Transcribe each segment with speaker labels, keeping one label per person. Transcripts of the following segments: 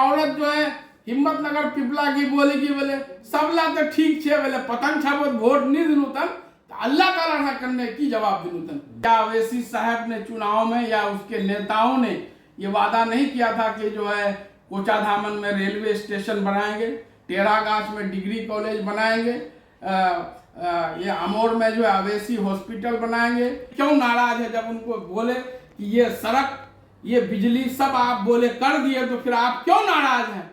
Speaker 1: औरत जो है हिम्मतनगर पिपला की बोली कि बोले सबला तो ठीक छे बोले पतंग छापत वोट नहीं दिनुतन तो अल्लाह का लड़ा करने की जवाब दिनुतन। क्या अवैसी साहब ने चुनाव में या उसके नेताओं ने ये वादा नहीं किया था कि जो है कोचाधामन में रेलवे स्टेशन बनाएंगे, टेरागाछ में डिग्री कॉलेज बनाएंगे, ये अमोर में जो है अवैसी हॉस्पिटल बनाएंगे? क्यों नाराज है जब उनको बोले कि ये सड़क ये बिजली सब आप बोले कर दिए तो फिर आप क्यों नाराज हैं?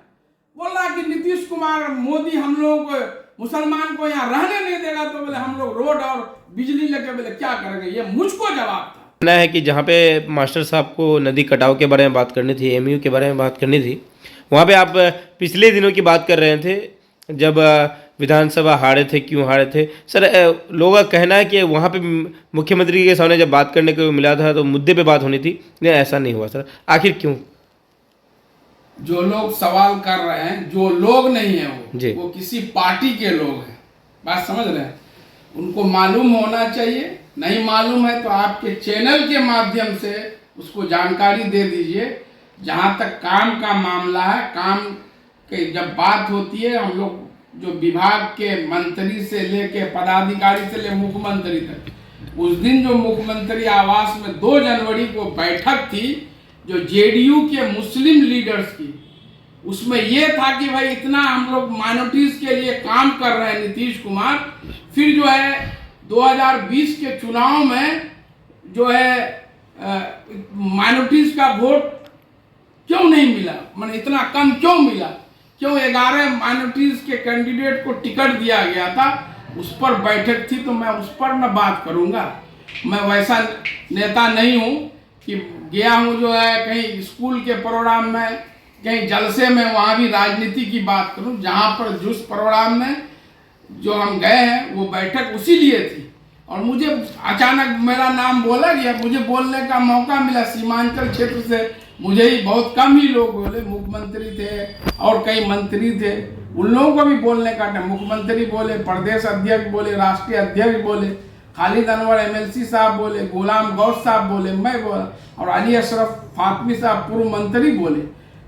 Speaker 1: बोल रहा कि नीतीश कुमार मोदी हम लोगों को मुसलमान को यहाँ रहने नहीं देगा तो बोले हम लोग रोड और बिजली लेके बोले क्या करेंगे? ये मुझको जवाब था
Speaker 2: ना है कि जहाँ पे मास्टर साहब को नदी कटाव के बारे में बात करनी थी, एमयू के बारे में बात करनी थी, वहाँ पे आप पिछले दिनों की बात कर रहे थे जब विधानसभा हारे थे। क्यों हारे थे सर? लोगों का कहना है कि वहाँ पे मुख्यमंत्री के सामने जब बात करने को मिला था तो मुद्दे पे बात होनी थी, नहीं ऐसा नहीं हुआ सर, आखिर क्यों?
Speaker 1: जो लोग सवाल कर रहे हैं, जो लोग नहीं है वो किसी पार्टी के लोग हैं, बात समझ रहे हैं? उनको मालूम होना चाहिए, नहीं मालूम है तो आपके चैनल के माध्यम से उसको जानकारी दे दीजिए। जहाँ तक काम का मामला है, काम के जब बात होती है, हम लोग जो विभाग के मंत्री से लेके पदाधिकारी से ले मुख्यमंत्री तक, उस दिन जो मुख्यमंत्री आवास में 2 जनवरी को बैठक थी जो जेडीयू के मुस्लिम लीडर्स की, उसमें यह था कि भाई इतना हम लोग माइनॉरिटीज के लिए काम कर रहे हैं नीतीश कुमार, फिर जो है 2020 के चुनाव में जो है माइनॉरिटीज का वोट क्यों नहीं मिला, मतलब इतना कम क्यों मिला, क्यों 11 माइनॉरिटीज के कैंडिडेट को टिकट दिया गया था, उस पर बैठक थी। तो मैं उस पर न बात करूंगा, मैं वैसा नेता नहीं हूं कि गया हूं जो है कहीं स्कूल के प्रोग्राम में, कहीं जलसे में, वहां भी राजनीति की बात करूं। जहां पर जिस प्रोग्राम में जो हम गए हैं वो बैठक उसी लिए थी और मुझे अचानक मेरा नाम बोला गया, मुझे बोलने का मौका मिला। सीमांचल क्षेत्र से मुझे ही बहुत कम ही लोग बोले, मुख्यमंत्री थे और कई मंत्री थे, उन लोगों को भी बोलने का टाइम, मुख्यमंत्री बोले, प्रदेश अध्यक्ष बोले, राष्ट्रीय अध्यक्ष बोले, खालिद अनवर एमएलसी साहब बोले, गुलाम गौस साहब बोले, मैं बोला और अली अशरफ फातमी साहब पूर्व मंत्री बोले।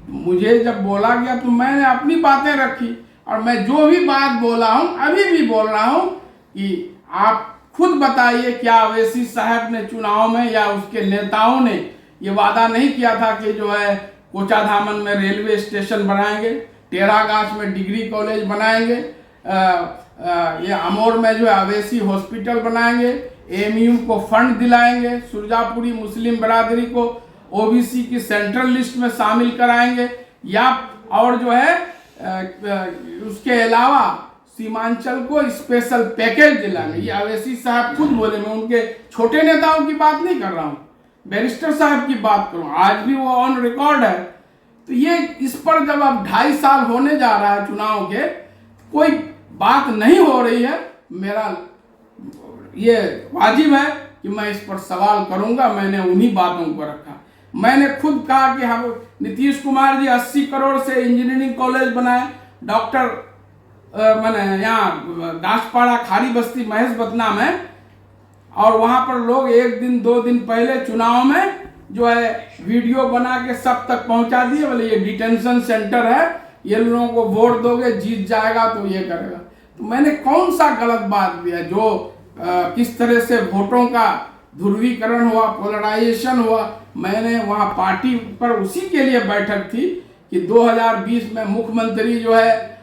Speaker 1: मुझे जब बोला गया तो मैंने अपनी बातें रखी और मैं जो भी बात बोला हूं अभी भी बोल रहा हूं कि आप खुद बताइए क्या अवैसी साहब ने चुनाव में या उसके नेताओं ने ये वादा नहीं किया था कि जो है कोचाधामन में रेलवे स्टेशन बनाएंगे, टेरागाछ में डिग्री कॉलेज बनाएंगे, ये अमोर में जो है अवैसी हॉस्पिटल बनाएंगे, एमयू को फंड दिलाएंगे, सुरजापुरी मुस्लिम बरादरी को ओबीसी की सेंट्रल लिस्ट में शामिल कराएंगे, या और जो है उसके अलावा सीमांचल को स्पेशल पैकेज दिलाएंगे। ये अवैसी साहब खुद बोले, मैं उनके छोटे नेताओं की बात नहीं कर रहा हूँ, बैरिस्टर साहब की बात करूँ, आज भी वो ऑन रिकॉर्ड है। तो ये इस पर जब अब 2.5 साल होने जा रहा है चुनाव के, कोई बात नहीं हो रही है, मेरा ये वाजिब है कि मैं इस पर सवाल करूंगा। मैंने उन्हीं बातों को रखा, मैंने खुद कहा कि हम नीतीश कुमार जी 80 करोड़ से इंजीनियरिंग कॉलेज बनाए, डॉक्टर मैंने यहाँ दासपाड़ा खारी बस्ती महेश बतना में, और वहाँ पर लोग 1 दिन 2 दिन पहले चुनाव में जो है वीडियो बना के सब तक पहुँचा दिए, बोले ये डिटेंशन सेंटर है, ये लोगों को वोट दोगे जीत जाएगा तो ये करेगा। तो मैंने कौन सा गलत बात दिया? जो किस तरह से वोटों का ध्रुवीकरण हुआ, पोलराइजेशन हुआ, मैंने वहाँ पार्टी पर उसी के लिए बैठक थी कि 2020 में मुख्यमंत्री जो है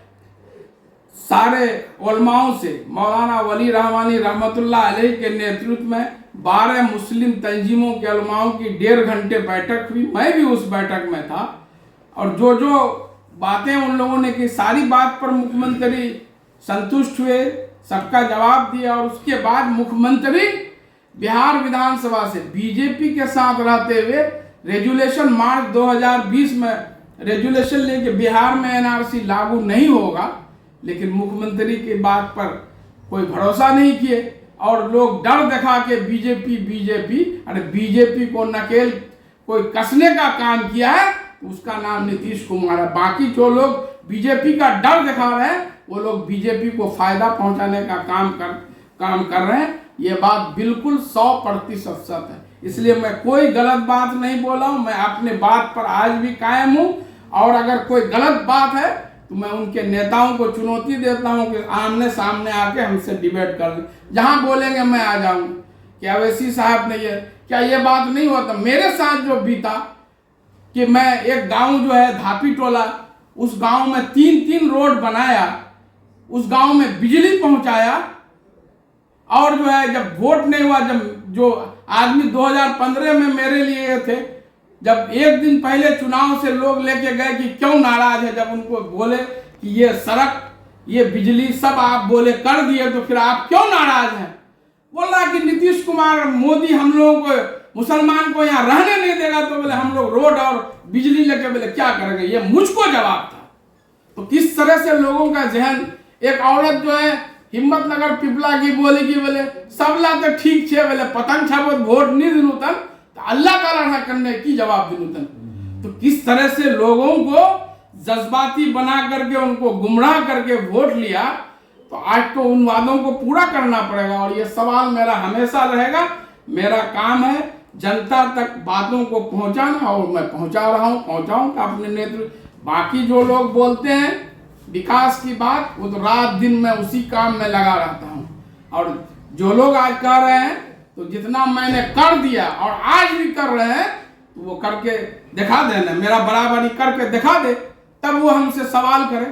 Speaker 1: सारे उलमाओं से, मौलाना वली रहमानी रहमतुल्लाह अलैह के नेतृत्व में 12 मुस्लिम तंजीमों के उलमाओं की 1.5 घंटे बैठक हुई, मैं भी उस बैठक में था। और जो जो बातें उन लोगों ने की, सारी बात पर मुख्यमंत्री संतुष्ट हुए, सबका जवाब दिया। और उसके बाद मुख्यमंत्री बिहार विधानसभा से बीजेपी के साथ रहते हुए रेजुलेशन मार्च 2020 में रेजुलेशन लेके बिहार में एनआरसी लागू नहीं होगा, लेकिन मुख्यमंत्री की बात पर कोई भरोसा नहीं किए और लोग डर दिखा के बीजेपी, अरे बीजेपी को नकेल कोई कसने का काम किया है, उसका नाम नीतीश कुमार है। बाकी जो लोग बीजेपी का डर दिखा रहे हैं वो लोग बीजेपी को फायदा पहुंचाने का काम कर रहे हैं। ये बात बिल्कुल 100% सत्य है, इसलिए मैं कोई गलत बात नहीं बोला हूं, मैं अपने बात पर आज भी कायम हूं और अगर कोई गलत बात है तो मैं उनके नेताओं को चुनौती देता हूं कि आमने सामने आके हमसे डिबेट कर लें, जहां बोलेंगे मैं आ जाऊंगा। क्या अवैसी साहब ने क्या ये बात नहीं होता? मेरे साथ जो बीता कि मैं एक गांव जो है धापी टोला, उस गांव में 3 रोड बनाया, उस गांव में बिजली पहुंचाया, और जो है जब वोट नहीं हुआ, जब जो आदमी 2015 में मेरे लिए थे, जब एक दिन पहले चुनाव से लोग लेके गए कि क्यों नाराज है, जब उनको बोले कि ये सड़क, ये बिजली सब आप बोले कर दिए, तो फिर आप क्यों नाराज हैं? बोल रहा कि नीतीश कुमार मोदी हम लोगों को, मुसलमान को यहाँ रहने नहीं देगा, तो बोले हम लोग रोड और बिजली लेके बोले क्या करेंगे। ये मुझको जवाब था। तो किस तरह से लोगों का जहन, एक औरत जो है हिम्मतनगर पिपला की बोली कि बोले सबला तो ठीक छे, बोले पतंग छापत वोट नहीं दिनू तन तो अल्लाह का लड़ा करने की जवाब दिनू तन। तो किस तरह से लोगों को जज्बाती बना करके, उनको गुमराह करके वोट लिया, तो आज तो उन वादों को पूरा करना पड़ेगा। और ये सवाल मेरा हमेशा रहेगा। मेरा काम है जनता तक बातों को पहुंचाना, और मैं पहुंचा रहा हूं, पहुंचाऊंगा अपने नेतृत्व। बाकी जो लोग बोलते हैं विकास की बात, वो तो रात दिन मैं उसी काम में लगा रहता हूं। और जो लोग आज कह रहे हैं तो जितना मैंने कर दिया और आज भी कर रहे हैं, तो वो करके दिखा देना, मेरा बराबरी करके दिखा दे, तब वो हमसे सवाल करे।